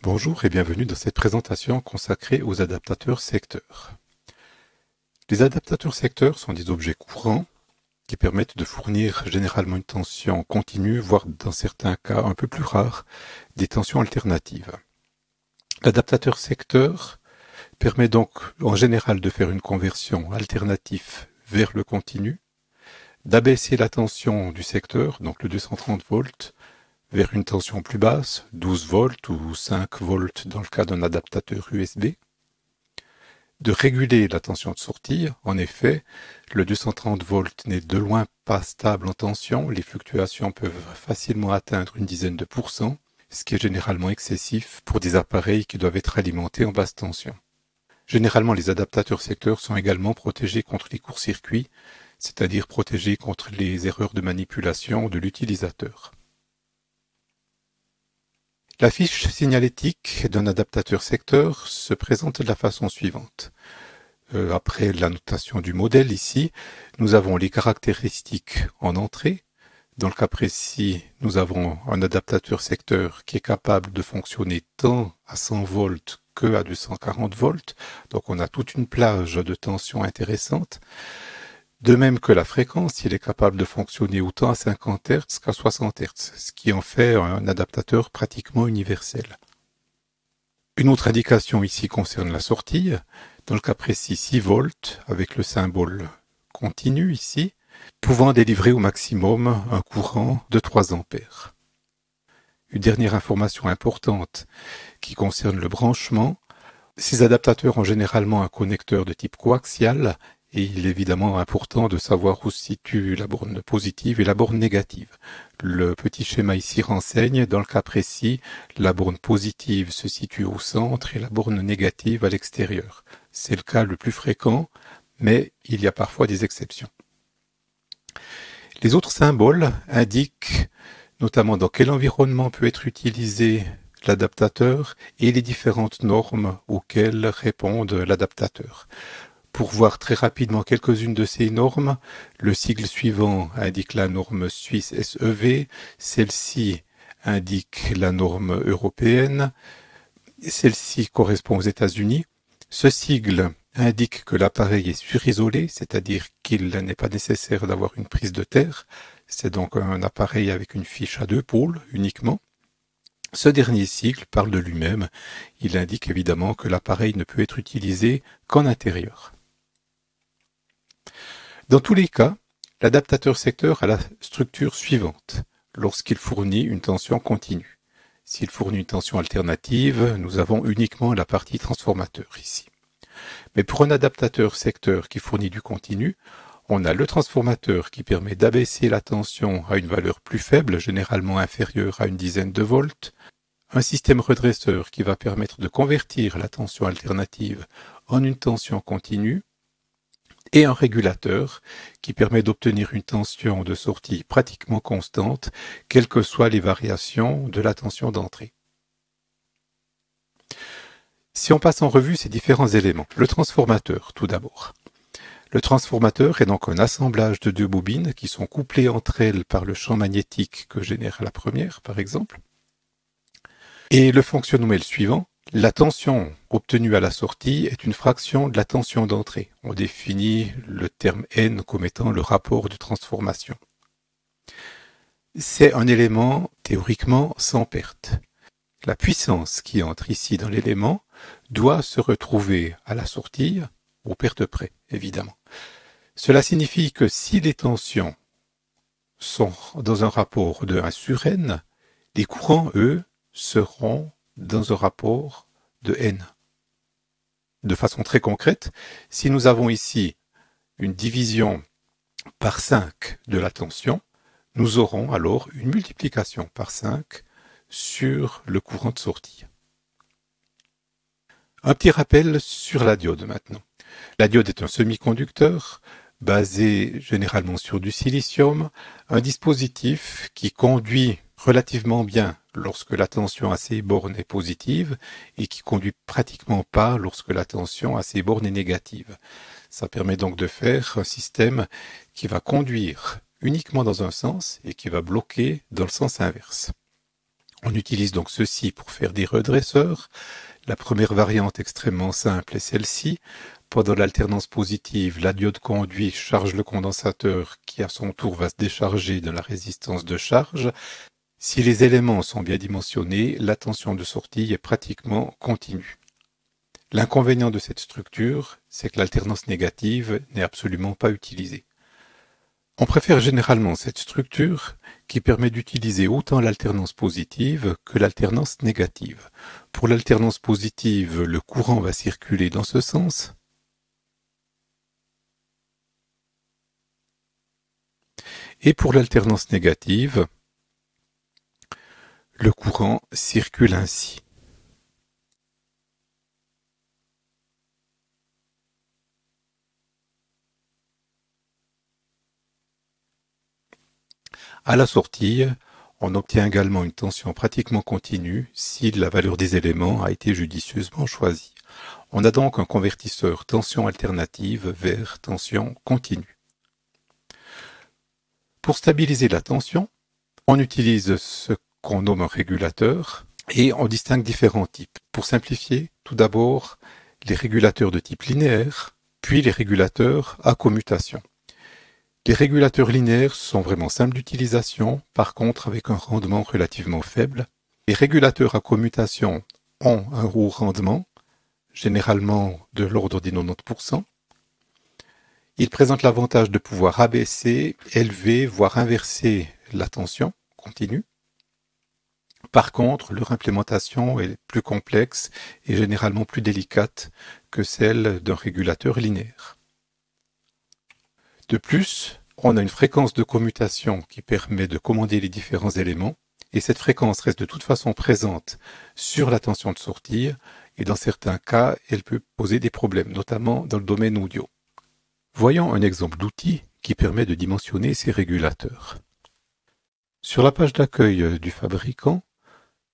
Bonjour et bienvenue dans cette présentation consacrée aux adaptateurs secteurs. Les adaptateurs secteurs sont des objets courants qui permettent de fournir généralement une tension continue, voire dans certains cas un peu plus rares, des tensions alternatives. L'adaptateur secteur permet donc en général de faire une conversion alternative vers le continu, d'abaisser la tension du secteur, donc le 230 volts, vers une tension plus basse, 12 volts ou 5 volts dans le cas d'un adaptateur USB, de réguler la tension de sortie. En effet, le 230 volts n'est de loin pas stable en tension, les fluctuations peuvent facilement atteindre une dizaine de pourcents, ce qui est généralement excessif pour des appareils qui doivent être alimentés en basse tension. Généralement, les adaptateurs secteurs sont également protégés contre les courts-circuits, c'est-à-dire protégés contre les erreurs de manipulation de l'utilisateur. La fiche signalétique d'un adaptateur secteur se présente de la façon suivante. Après la notation du modèle ici, nous avons les caractéristiques en entrée. Dans le cas précis, nous avons un adaptateur secteur qui est capable de fonctionner tant à 100 volts que à 240 volts. Donc on a toute une plage de tension intéressante. De même que la fréquence, il est capable de fonctionner autant à 50 Hz qu'à 60 Hz, ce qui en fait un adaptateur pratiquement universel. Une autre indication ici concerne la sortie. Dans le cas précis, 6 volts avec le symbole continu ici, pouvant délivrer au maximum un courant de 3 ampères. Une dernière information importante qui concerne le branchement. Ces adaptateurs ont généralement un connecteur de type coaxial. Et il est évidemment important de savoir où se situe la borne positive et la borne négative. Le petit schéma ici renseigne, dans le cas précis, la borne positive se situe au centre et la borne négative à l'extérieur. C'est le cas le plus fréquent, mais il y a parfois des exceptions. Les autres symboles indiquent notamment dans quel environnement peut être utilisé l'adaptateur et les différentes normes auxquelles répond l'adaptateur. Pour voir très rapidement quelques-unes de ces normes, le sigle suivant indique la norme suisse SEV, celle-ci indique la norme européenne, celle-ci correspond aux États-Unis. Ce sigle indique que l'appareil est surisolé, c'est-à-dire qu'il n'est pas nécessaire d'avoir une prise de terre. C'est donc un appareil avec une fiche à 2 pôles uniquement. Ce dernier sigle parle de lui-même. Il indique évidemment que l'appareil ne peut être utilisé qu'en intérieur. Dans tous les cas, l'adaptateur secteur a la structure suivante lorsqu'il fournit une tension continue. S'il fournit une tension alternative, nous avons uniquement la partie transformateur ici. Mais pour un adaptateur secteur qui fournit du continu, on a le transformateur qui permet d'abaisser la tension à une valeur plus faible, généralement inférieure à une dizaine de volts, un système redresseur qui va permettre de convertir la tension alternative en une tension continue, et un régulateur qui permet d'obtenir une tension de sortie pratiquement constante, quelles que soient les variations de la tension d'entrée. Si on passe en revue ces différents éléments, le transformateur tout d'abord. Le transformateur est donc un assemblage de 2 bobines qui sont couplées entre elles par le champ magnétique que génère la première, par exemple. Et le fonctionnement est le suivant. La tension obtenue à la sortie est une fraction de la tension d'entrée. On définit le terme N comme étant le rapport de transformation. C'est un élément théoriquement sans perte. La puissance qui entre ici dans l'élément doit se retrouver à la sortie aux pertes près, évidemment. Cela signifie que si les tensions sont dans un rapport de 1 sur N, les courants, eux, seront dans un rapport de N. De façon très concrète, si nous avons ici une division par 5 de la tension, nous aurons alors une multiplication par 5 sur le courant de sortie. Un petit rappel sur la diode maintenant. La diode est un semi-conducteur, basé généralement sur du silicium, un dispositif qui conduit relativement bien lorsque la tension à ces bornes est positive et qui conduit pratiquement pas lorsque la tension à ces bornes est négative. Ça permet donc de faire un système qui va conduire uniquement dans un sens et qui va bloquer dans le sens inverse. On utilise donc ceci pour faire des redresseurs. La première variante extrêmement simple est celle-ci. Pendant l'alternance positive, la diode conduit charge le condensateur qui à son tour va se décharger de la résistance de charge. Si les éléments sont bien dimensionnés, la tension de sortie est pratiquement continue. L'inconvénient de cette structure, c'est que l'alternance négative n'est absolument pas utilisée. On préfère généralement cette structure qui permet d'utiliser autant l'alternance positive que l'alternance négative. Pour l'alternance positive, le courant va circuler dans ce sens. Et pour l'alternance négative, le courant circule ainsi. À la sortie, on obtient également une tension pratiquement continue si la valeur des éléments a été judicieusement choisie. On a donc un convertisseur tension alternative vers tension continue. Pour stabiliser la tension, on utilise ce qu'on nomme un régulateur et on distingue différents types. Pour simplifier, tout d'abord les régulateurs de type linéaire, puis les régulateurs à commutation. Les régulateurs linéaires sont vraiment simples d'utilisation, par contre avec un rendement relativement faible. Les régulateurs à commutation ont un haut rendement, généralement de l'ordre des 90%. Ils présentent l'avantage de pouvoir abaisser, élever, voire inverser la tension continue. Par contre, leur implémentation est plus complexe et généralement plus délicate que celle d'un régulateur linéaire. De plus, on a une fréquence de commutation qui permet de commander les différents éléments et cette fréquence reste de toute façon présente sur la tension de sortie et dans certains cas, elle peut poser des problèmes, notamment dans le domaine audio. Voyons un exemple d'outil qui permet de dimensionner ces régulateurs. Sur la page d'accueil du fabricant,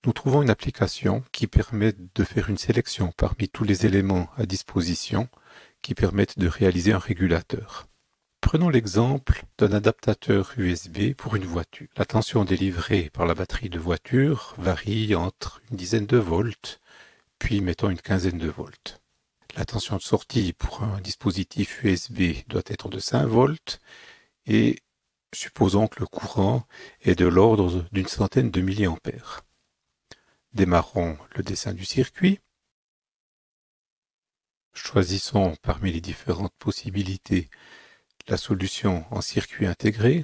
nous trouvons une application qui permet de faire une sélection parmi tous les éléments à disposition qui permettent de réaliser un régulateur. Prenons l'exemple d'un adaptateur USB pour une voiture. La tension délivrée par la batterie de voiture varie entre une dizaine de volts, puis mettons une quinzaine de volts. La tension de sortie pour un dispositif USB doit être de 5 volts et supposons que le courant est de l'ordre d'une centaine de milliampères. Démarrons le dessin du circuit. Choisissons parmi les différentes possibilités la solution en circuit intégré.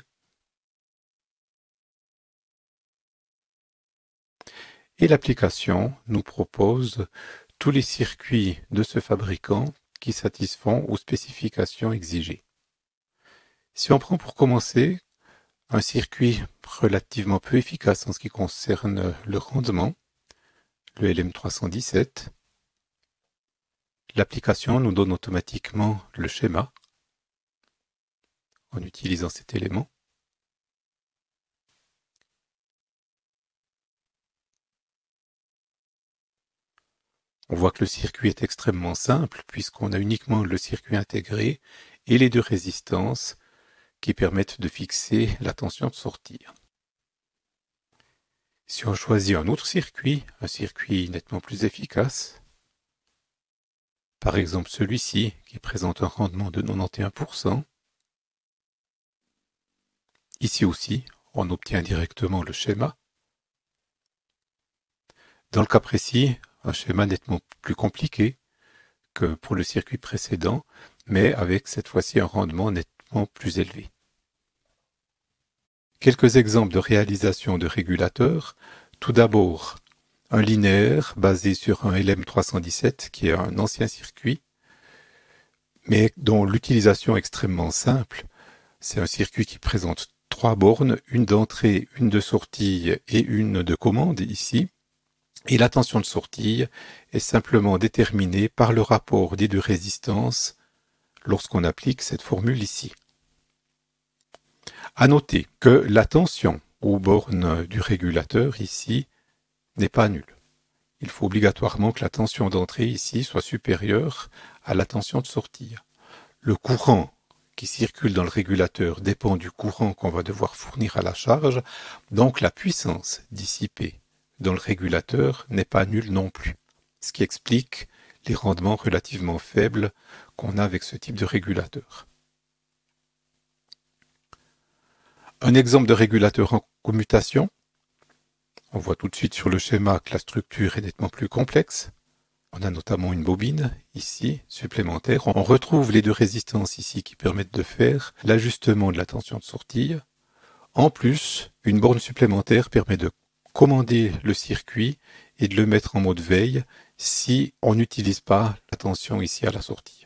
Et l'application nous propose tous les circuits de ce fabricant qui satisfont aux spécifications exigées. Si on prend pour commencer un circuit relativement peu efficace en ce qui concerne le rendement, le LM317, l'application nous donne automatiquement le schéma en utilisant cet élément. On voit que le circuit est extrêmement simple puisqu'on a uniquement le circuit intégré et les deux résistances qui permettent de fixer la tension de sortie. Si on choisit un autre circuit, un circuit nettement plus efficace, par exemple celui-ci qui présente un rendement de 91%, ici aussi on obtient directement le schéma. Dans le cas précis, un schéma nettement plus compliqué que pour le circuit précédent, mais avec cette fois-ci un rendement nettement plus élevé. Quelques exemples de réalisation de régulateurs. Tout d'abord, un linéaire basé sur un LM317 qui est un ancien circuit, mais dont l'utilisation est extrêmement simple. C'est un circuit qui présente 3 bornes, une d'entrée, une de sortie et une de commande ici. Et la tension de sortie est simplement déterminée par le rapport des deux résistances lorsqu'on applique cette formule ici. À noter que la tension aux bornes du régulateur ici n'est pas nulle. Il faut obligatoirement que la tension d'entrée ici soit supérieure à la tension de sortie. Le courant qui circule dans le régulateur dépend du courant qu'on va devoir fournir à la charge, donc la puissance dissipée dans le régulateur n'est pas nulle non plus, ce qui explique les rendements relativement faibles qu'on a avec ce type de régulateur. Un exemple de régulateur en commutation. On voit tout de suite sur le schéma que la structure est nettement plus complexe. On a notamment une bobine, ici, supplémentaire. On retrouve les deux résistances ici qui permettent de faire l'ajustement de la tension de sortie. En plus, une borne supplémentaire permet de commander le circuit et de le mettre en mode veille si on n'utilise pas la tension ici à la sortie.